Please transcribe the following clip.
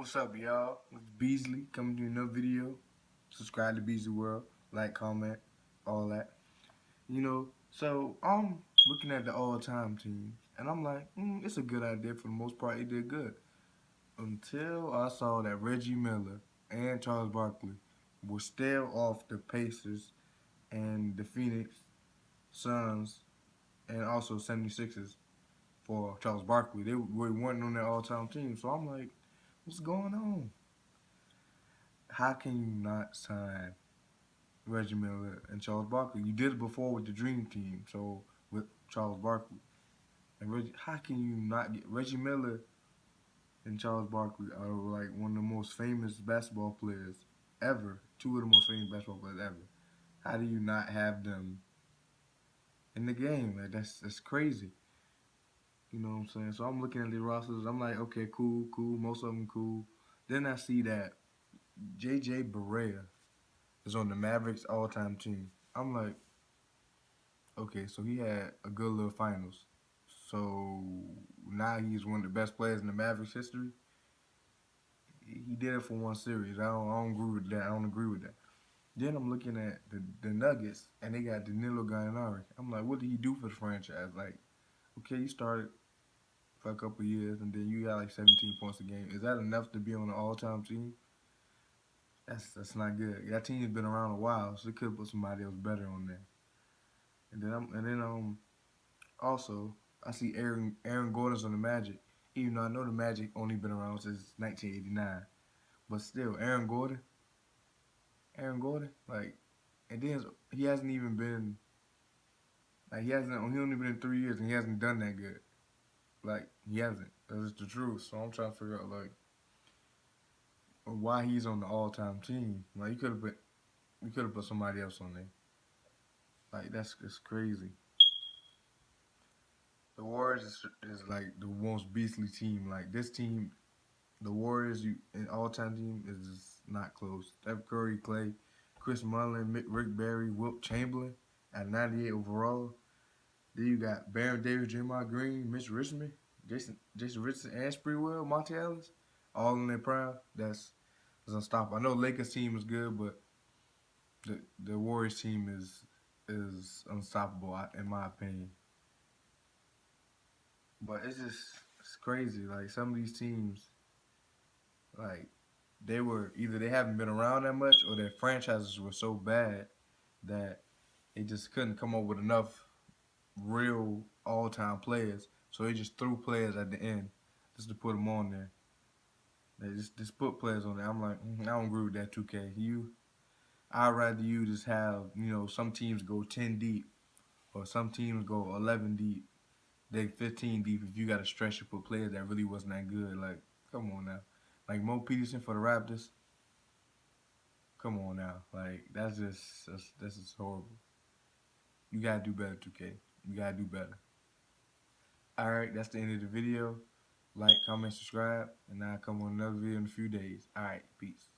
What's up, y'all? It's Beasley coming to another video. Subscribe to Beasley World, like, comment, all that. So I'm looking at the all-time teams, and I'm like, it's a good idea for the most part. It did good until I saw that Reggie Miller and Charles Barkley were still off the Pacers and the Phoenix Suns and also 76ers for Charles Barkley. They weren't on their all-time team, so I'm like, what's going on? How can you not sign Reggie Miller and Charles Barkley? You did it before with the Dream Team, so with Charles Barkley. And Reggie, how can you not get Reggie Miller and Charles Barkley are like one of the most famous basketball players ever. Two of the most famous basketball players ever. How do you not have them in the game? Like that's crazy. You know what I'm saying? So I'm looking at the rosters. I'm like, okay, cool. Most of them cool. Then I see that JJ Barea is on the Mavericks all-time team. I'm like, okay, so he had a good little finals. So now he's one of the best players in the Mavericks history. He did it for one series. I don't agree with that. I don't agree with that. Then I'm looking at the Nuggets, and they got Danilo Gallinari. I'm like, what did he do for the franchise? Like, okay, you started for a couple of years, and then you got like 17 points a game. Is that enough to be on an all-time team? That's not good. That team's been around a while, so they could put somebody else better on there. And then also, I see Aaron Gordon's on the Magic. Even though I know the Magic only been around since 1989, but still, Aaron Gordon, like, and then he hasn't even been like he only been in 3 years and he hasn't done that good. Like he hasn't. That's the truth. So I'm trying to figure out like why he's on the all-time team. Like you could have put somebody else on there. Like that's just crazy. The Warriors is like the most beastly team. Like this team, the Warriors an all-time team is just not close. Steph Curry, Clay, Chris Mullin, Rick Barry, Wilt Chamberlain at 98 overall. Then you got Baron Davis, Draymond Green, Mitch Richmond, Jason Richardson, and Sprewell, Monte Ellis, all in their prime. That's unstoppable. I know Lakers team is good, but the Warriors team is unstoppable in my opinion. But it's crazy. Like some of these teams, like they haven't been around that much or their franchises were so bad that they just couldn't come up with enough real all time players. So they just threw players at the end just to put them on there. They just put players on there. I'm like, I don't agree with that 2K. I'd rather you just have, some teams go 10 deep or some teams go 11 deep. They 15 deep if you got to stretch to put players that really wasn't that good. Like, come on now. Like Mo Peterson for the Raptors. Come on now. Like, that's just horrible. You got to do better, 2K. You got to do better. All right, that's the end of the video. Like, comment, subscribe, and I'll come on another video in a few days. All right, peace.